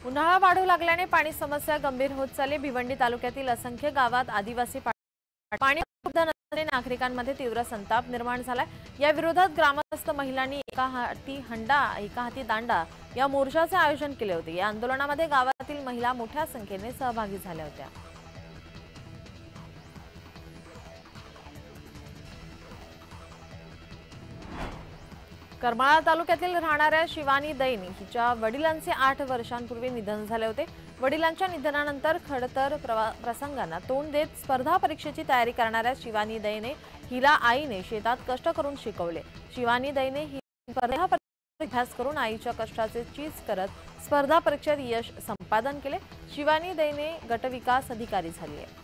उन्हाळा वाढू लागल्याने पाणी समस्या गंभीर होत चालली। भिवंडी तालुक्यातील असंख्य गावात आदिवासी पाणी उपलब्ध नसल्याने नागरिकांमध्ये तीव्र संताप निर्माण झालाय। या विरोधात ग्रामस्थ महिलांनी एका हाती हंडा एका हाती दांडा या मोर्चाचे आयोजन केले होते। या आंदोलनामध्ये गावातील महिला मोठ्या संख्येने सहभागी झाल्या होत्या। करमाळा तालुक्यातील राहणाऱ्या शिवानी दैनी हिच्या वडिलांचे 8 वर्षांपूर्वी निधन झाले होते। वडिलांच्या निधनानंतर खडतर प्रसंगांना तोंड देत स्पर्धा परीक्षेची तयारी करणाऱ्या शिवानी दैने हिला आईने शेतात कष्ट करून शिकवले। शिवानी दैने ही स्पर्धा परीक्षेचा अभ्यास करून आईच्या कष्टाचे चीज करत स्पर्धा परीक्षेत यश संपादन केले। शिवानी दैने गटविकास अधिकारी झाली आहे।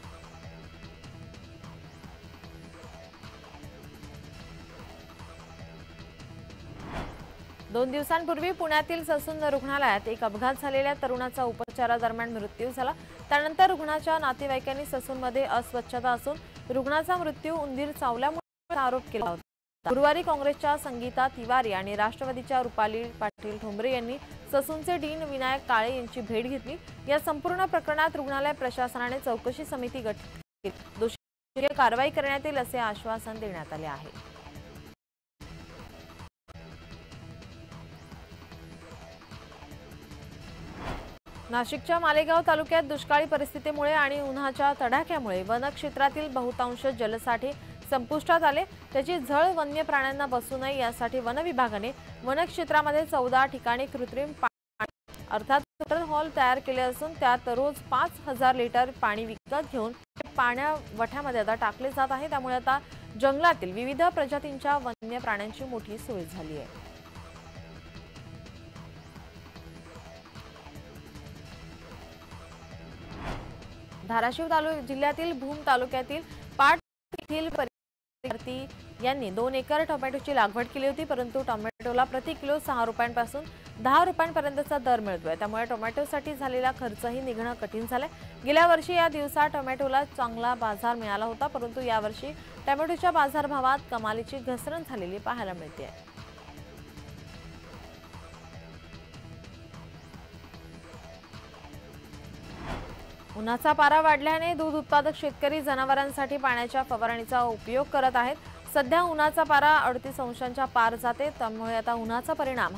2 दिवसांपूर्वी पुण्यातील ससून रुग्णालयात एक अपघात झालेल्या तरुणाचा उपचारादरम्यान मृत्यू झाला। त्यानंतर रुग्णाच्या नातेवाईकांनी ससूनमध्ये अस्वच्छता असून रुग्णाचा मृत्यू उंदीर चावल्यामुळे आरोप केला होता। गुरुवारी काँग्रेसच्या संगीता तिवारी आणि राष्ट्रवादीच्या रुपाली पाटील ठोंबरे यांनी ससूनचे डीन विनायक काळे यांची भेट घेतली। या संपूर्ण प्रकरणात रुग्णालय प्रशासनाने चौकशी समिती गठीत केली, दोषींवर कारवाई करण्यात येईल असे आश्वासन देण्यात आले आहे। नाशिकच्या मालेगाव तालुक्यात दुष्काळी परिस्थितीमुळे आणि उन्हाच्या तडाख्यामुळे वनक्षेत्रातील बहुतांश जलसाठे संपुष्टात आले। त्याची झळ वन्य प्राण्यांना बसू नये यासाठी वन विभागाने वनक्षेत्रामध्ये 14 ठिकाणी कृत्रिम पाणी अर्थात वॉटर हॉल तयार केले असून त्यात रोज 5000 लिटर पाणी विकत घेऊन पाण्यावठ्यामध्ये आता टाकले जात आहे। त्यामुळे आता जंगलातील विविध प्रजातींच्या वन्य प्राण्यांची मोठी सोय झाली आहे। धाराशिव जिल्ह्यातील भूम तालुक्यातील पाट येथील विद्यार्थी यांनी 2 एकर टोमॅटोची लागवड केली होती, परंतु टोमॅटोला प्रति किलो 6 रुपयांपासून 10 रुपयांपर्यंतचा दर मिळतोय। त्यामुळे टोमॅटोसाठी झालेला खर्चही निघणं कठीण झालंय। गेल्या वर्षी या दिवसात टोमॅटोला चांगला बाजार मिळाला होता, परंतु यावर्षी टोमॅटोच्या बाजारभावात कमालीची घसरण झालेली पाहायला मिळते आहे। उन्हाचा पारा वाढल्याने दूध उत्पादक शेतकरी जनावरांसाठी पाण्याच्या फवारणीचा उपयोग करत आहेत। सध्या उन्हाचा पारा 38 अंशांच्या पार जाते, त्यामुळे आता उन्हाचा परिणाम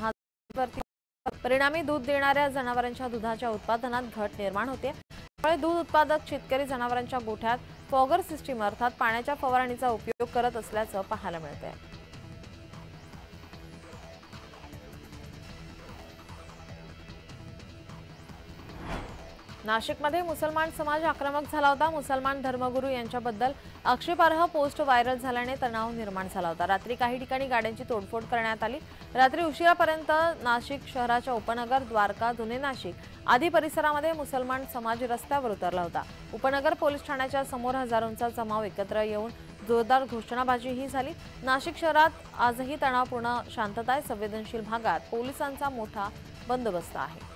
परिणामी दूध देणाऱ्या जनावरांच्या दुधाच्या उत्पादनात घट निर्माण होते। त्यामुळे दूध उत्पादक शेतकरी जनावरांच्या गोठ्यात फॉगर सिस्टीम अर्थात पाण्याच्या फवारणीचा उपयोग करत असल्याचं पाहायला मिळते आहे। नाशिकमध्ये मुसलमान समाज आक्रमक झाला होता। मुसलमान धर्मगुरू यांच्याबद्दल आक्षेपार्ह पोस्ट व्हायरल झाल्याने तणाव निर्माण झाला होता। रात्री काही ठिकाणी गाड्यांची तोडफोड करण्यात आली। रात्री उशिरापर्यंत नाशिक शहराच्या उपनगर, द्वारका, जुने नाशिक आदी परिसरामध्ये मुसलमान समाज रस्त्यावर उतरला होता। उपनगर पोलीस ठाण्याच्या समोर हजारोंचा जमाव एकत्र येऊन जोरदार घोषणाबाजीही झाली। नाशिक शहरात आजही तणावपूर्ण शांतता आहे। संवेदनशील भागात पोलिसांचा मोठा बंदोबस्त आहे।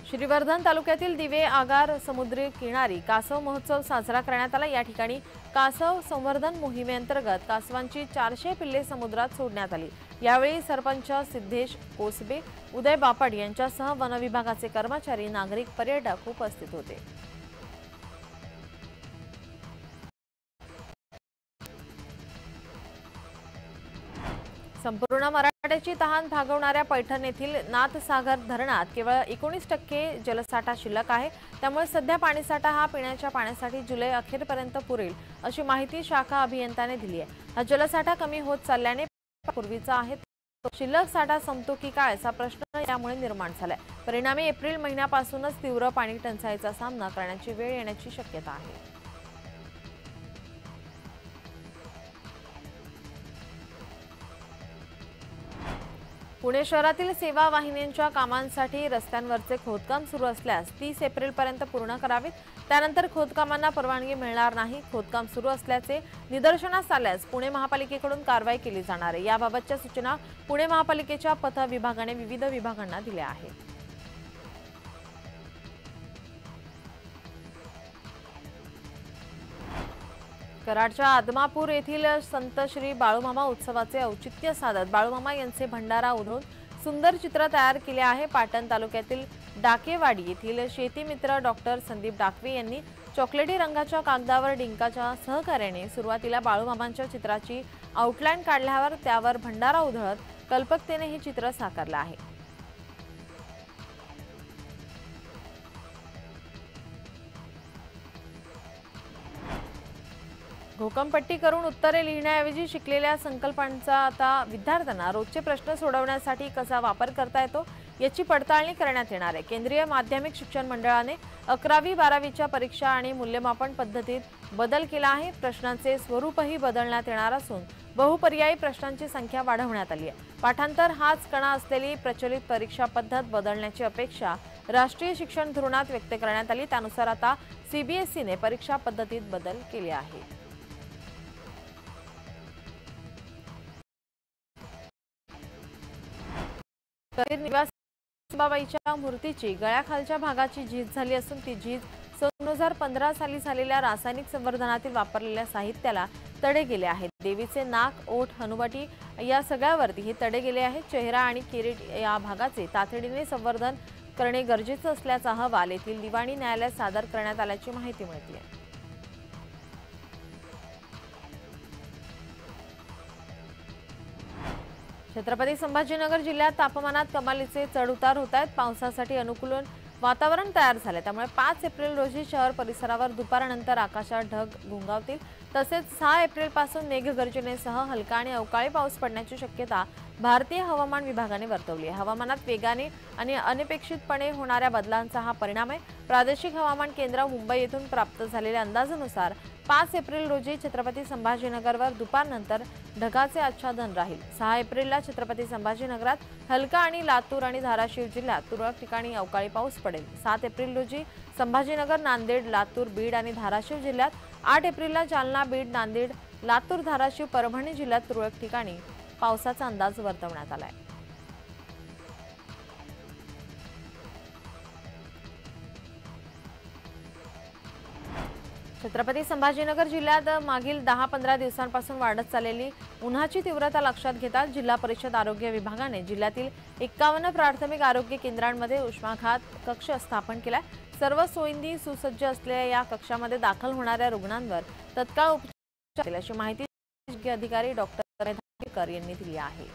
श्रीवर्धन तालुक्यातील दिवे आगार समुद्री किनारी कासव महोत्सव साजरा करण्यात आला। या ठिकाणी कासव संवर्धन मोहिमेअंतर्गत कासवांची 400 पिल्ले समुद्रात सोडण्यात आली। यावेळी सरपंच सिद्धेश कोसबे, उदय बापट यांच्यासह वन विभागाचे कर्मचारी, नागरिक, पर्यटक उपस्थित होते। संपूर्ण मराठ्याची तहान भागवणाऱ्या पैठण येथील नाथसागर धरणात केवळ 19% जलसाठा शिल्लक आहे। त्यामुळे सध्या पाणीसाठा हा पिण्याच्या पाण्यासाठी जुलै अखेरपर्यंत पुरेल अशी माहिती शाखा अभियंत्याने दिली आहे। हा जलसाठा कमी होत चालल्याने पूर्वीचा आहे शिल्लक साठा संपतो की काय असा प्रश्न यामुळे निर्माण झालाय। परिणामी एप्रिल महिन्यापासूनच तीव्र पाणी टंचाईचा सामना करण्याची वेळ येण्याची शक्यता आहे। पुणे शहरातील सेवा वाहिन्यांच्या कामांसाठी रस्त्यांवरचे खोदकाम सुरू असल्यास 30 एप्रिलपर्यंत पूर्ण करावेत। त्यानंतर खोदकामांना परवानगी मिळणार नाही। खोदकाम सुरू असल्याचे निदर्शनास आल्यास पुणे महापालिकेकडून कारवाई केली जाणार आहे। याबाबतच्या सूचना पुणे महापालिकेच्या पथ विभागाने विविध विभागांना दिल्या आहेत। कराडच्या आदमापूर येथील संत श्री बाळूमामा उत्सवाचे औचित्य साधत बाळूमामा यांचे भंडारा उधळून सुंदर चित्र तयार केले आहे। पाटण तालुक्यातील डाकेवाडी येथील शेतीमित्र डॉक्टर संदीप डाकवे यांनी चॉकलेटी रंगाच्या कागदावर डिंकाच्या सहकार्याने सुरुवातीला बाळूमामांच्या चित्राची आउटलाईन काढल्यावर त्यावर भंडारा उधळत कल्पकतेने हे चित्र साकारले आहे। घोकंपट्टी करून उत्तरे लिहिण्याऐवजी शिकलेल्या संकल्पांचा आता विद्यार्थ्यांना रोजचे प्रश्न सोडवण्यासाठी कसा वापर करता येतो याची पडताळणी करण्यात येणार आहे। केंद्रीय माध्यमिक शिक्षण मंडळाने 11वी-12वीच्या परीक्षा आणि मूल्यमापन पद्धतीत बदल केला आहे। प्रश्नांचे स्वरूपही बदलण्यात येणार असून बहुपर्यायी प्रश्नांची संख्या वाढवण्यात आली आहे। पाठांतर हाच कणा असलेली प्रचलित परीक्षा पद्धत बदलण्याची अपेक्षा राष्ट्रीय शिक्षण धोरणात व्यक्त करण्यात आली। त्यानुसार आता सीबीएसईने परीक्षा पद्धतीत बदल केले आहे। निवासीबाईच्या मूर्तीची गळ्याखालच्या भागाची झीज झाली असून ती झीज 2015 साली झालेल्या रासायनिक संवर्धनातील वापरलेल्या साहित्याला तडे गेले आहेत। देवीचे नाक, ओठ, हनुवटी या सगळ्यावरती हे तडे गेले आहेत। चेहरा आणि किरीट या भागाचे तातडीने संवर्धन करणे गरजेचे असल्याचा अहवाल येथील दिवाणी न्यायालयात सादर करण्यात आल्याची माहिती मिळते आहे। छत्रपती संभाजीनगर जिल्ह्यात तापमानात कमालीचे चढउतार होत आहेत। पावसासाठी अनुकूल वातावरण तयार झाले, त्यामुळे 5 एप्रिल रोजी शहर परिसरावर दुपारनंतर आकाशात ढग घोंगावतील। तसेच 6 एप्रिल पासून मेघगर्जनेसह हलका आणि अवकाळी पाऊस पडण्याची शक्यता भारतीय हवामान विभागाने वर्तवली आहे। हवामानात वेगाने आणि अनपेक्षितपणे होणाऱ्या बदलांचा हा परिणाम आहे। प्रादेशिक हवामान केंद्र मुंबई येथून प्राप्त झालेल्या अंदाजानुसार 5 एप्रिल रोजी छत्रपती संभाजीनगरवर दुपारनंतर ढगाचे आच्छादन राहील। 6 एप्रिलला छत्रपती संभाजीनगरात हलका आणि लातूर आणि धाराशिव जिल्ह्यात तुरळक ठिकाणी अवकाळी पाऊस पडेल। 7 एप्रिल रोजी संभाजीनगर, नांदेड, लातूर, बीड आणि धाराशिव जिल्ह्यात, 8 एप्रिलला जालना, बीड, नांदेड, लातूर, धाराशिव, परभणी जिल्ह्यात तुरळक ठिकाणी पावसाचा अंदाज वर्तवण्यात आला आहे। छत्रपती संभाजीनगर जिल्ह्यात मागील 10-15 दिवसांपासून वाढत चाललेली उन्हाची तीव्रता लक्षात घेता जिल्हा परिषद आरोग्य विभागाने जिल्ह्यातील 51 प्राथमिक आरोग्य केंद्रांमध्ये उष्माघात कक्ष स्थापन केलाय। सर्व सोयींनी सुसज्ज असलेल्या या कक्षामध्ये दाखल होणाऱ्या रुग्णांवर तत्काळ उपचार अशी माहिती अधिकारी डॉक्टर यांनी दिली आहे।